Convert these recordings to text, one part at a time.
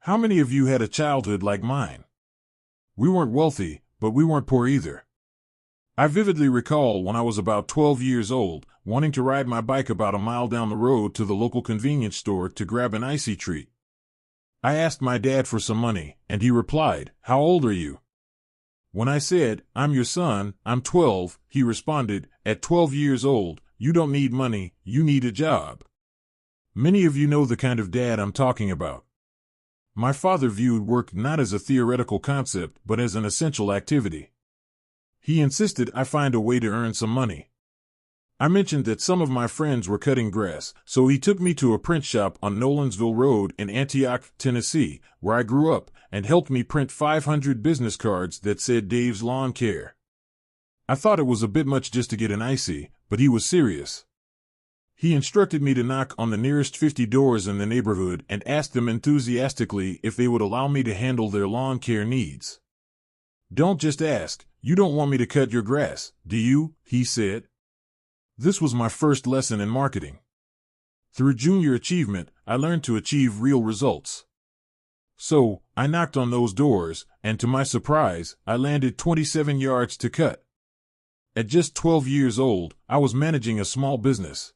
How many of you had a childhood like mine? We weren't wealthy, but we weren't poor either. I vividly recall when I was about 12 years old, wanting to ride my bike about a mile down the road to the local convenience store to grab an icy treat. I asked my dad for some money, and he replied, "How old are you?" When I said, "I'm your son, I'm 12, he responded, "At 12 years old, you don't need money, you need a job." Many of you know the kind of dad I'm talking about. My father viewed work not as a theoretical concept, but as an essential activity. He insisted I find a way to earn some money. I mentioned that some of my friends were cutting grass, so he took me to a print shop on Nolensville Road in Antioch, Tennessee, where I grew up, and helped me print 500 business cards that said Dave's Lawn Care. I thought it was a bit much just to get an icy, but he was serious. He instructed me to knock on the nearest 50 doors in the neighborhood and ask them enthusiastically if they would allow me to handle their lawn care needs. "Don't just ask, you don't want me to cut your grass, do you?" he said. This was my first lesson in marketing. Through junior achievement, I learned to achieve real results. So, I knocked on those doors, and to my surprise, I landed 27 yards to cut. At just 12 years old, I was managing a small business.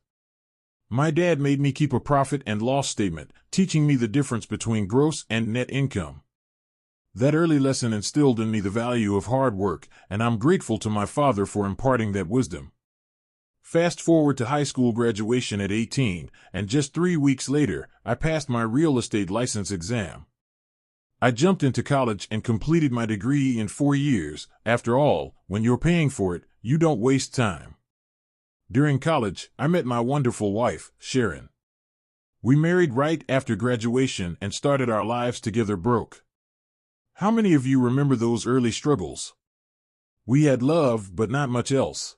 My dad made me keep a profit and loss statement, teaching me the difference between gross and net income. That early lesson instilled in me the value of hard work, and I'm grateful to my father for imparting that wisdom. Fast forward to high school graduation at 18, and just 3 weeks later, I passed my real estate license exam. I jumped into college and completed my degree in 4 years. After all, when you're paying for it, you don't waste time. During college, I met my wonderful wife, Sharon. We married right after graduation and started our lives together broke. How many of you remember those early struggles? We had love, but not much else.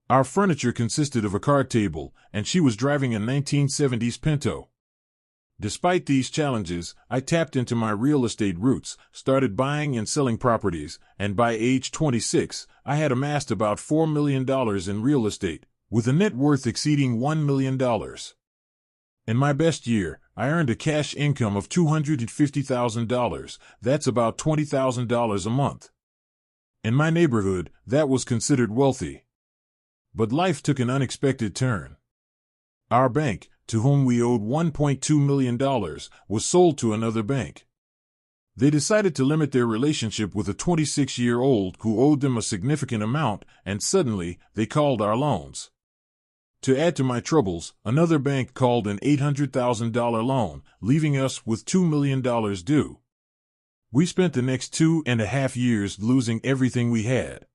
Our furniture consisted of a card table, and she was driving a 1970s Pinto. Despite these challenges, I tapped into my real estate roots, started buying and selling properties, and by age 26, I had amassed about $4 million in real estate, with a net worth exceeding $1 million. In my best year, I earned a cash income of $250,000. That's about $20,000 a month. In my neighborhood, that was considered wealthy. But life took an unexpected turn. Our bank, to whom we owed $1.2 million, was sold to another bank. They decided to limit their relationship with a 26-year-old who owed them a significant amount, and suddenly, they called our loans. To add to my troubles, another bank called an $800,000 loan, leaving us with $2 million due. We spent the next 2.5 years losing everything we had.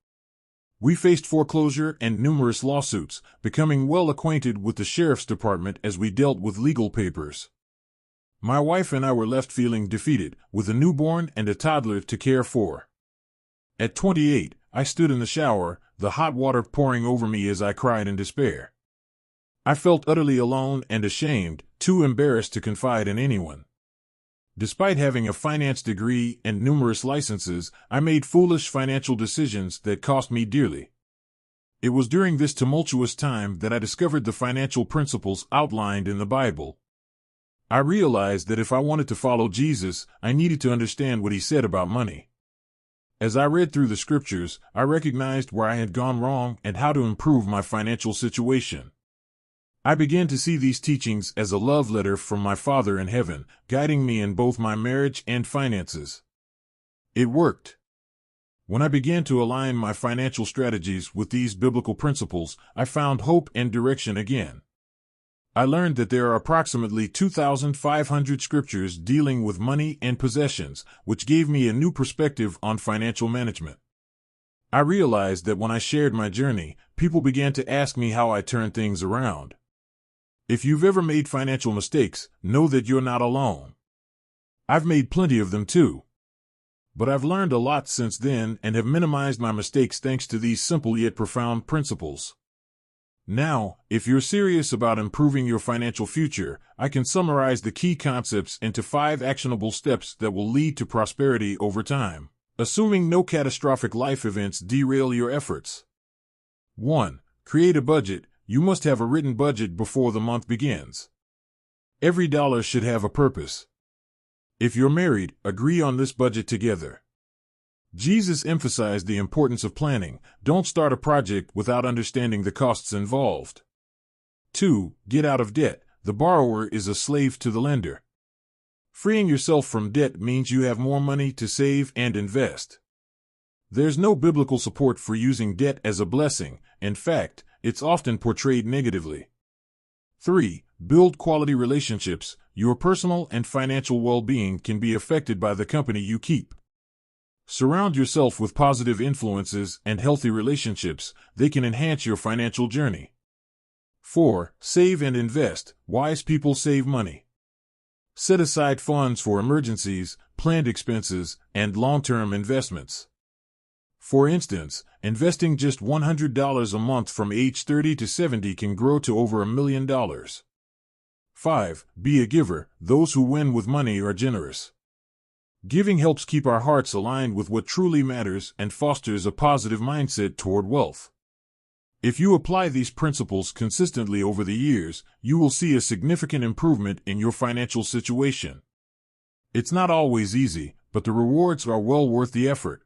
We faced foreclosure and numerous lawsuits, becoming well acquainted with the sheriff's department as we dealt with legal papers. My wife and I were left feeling defeated, with a newborn and a toddler to care for. At 28, I stood in the shower, the hot water pouring over me as I cried in despair. I felt utterly alone and ashamed, too embarrassed to confide in anyone. Despite having a finance degree and numerous licenses, I made foolish financial decisions that cost me dearly. It was during this tumultuous time that I discovered the financial principles outlined in the Bible. I realized that if I wanted to follow Jesus, I needed to understand what he said about money. As I read through the scriptures, I recognized where I had gone wrong and how to improve my financial situation. I began to see these teachings as a love letter from my Father in heaven, guiding me in both my marriage and finances. It worked. When I began to align my financial strategies with these biblical principles, I found hope and direction again. I learned that there are approximately 2,500 scriptures dealing with money and possessions, which gave me a new perspective on financial management. I realized that when I shared my journey, people began to ask me how I turned things around. If you've ever made financial mistakes, know that you're not alone. I've made plenty of them too. But I've learned a lot since then and have minimized my mistakes thanks to these simple yet profound principles. Now, if you're serious about improving your financial future, I can summarize the key concepts into 5 actionable steps that will lead to prosperity over time, assuming no catastrophic life events derail your efforts. 1. Create a budget. You must have a written budget before the month begins. Every dollar should have a purpose. If you're married, agree on this budget together. Jesus emphasized the importance of planning. Don't start a project without understanding the costs involved. 2. Get out of debt. The borrower is a slave to the lender. Freeing yourself from debt means you have more money to save and invest. There's no biblical support for using debt as a blessing. In fact, it's often portrayed negatively. 3. Build quality relationships. Your personal and financial well-being can be affected by the company you keep. Surround yourself with positive influences and healthy relationships. They can enhance your financial journey. 4. Save and invest. Wise people save money. Set aside funds for emergencies, planned expenses, and long-term investments. For instance, investing just $100 a month from age 30 to 70 can grow to over $1 million. 5. Be a giver. Those who win with money are generous. Giving helps keep our hearts aligned with what truly matters and fosters a positive mindset toward wealth. If you apply these principles consistently over the years, you will see a significant improvement in your financial situation. It's not always easy, but the rewards are well worth the effort.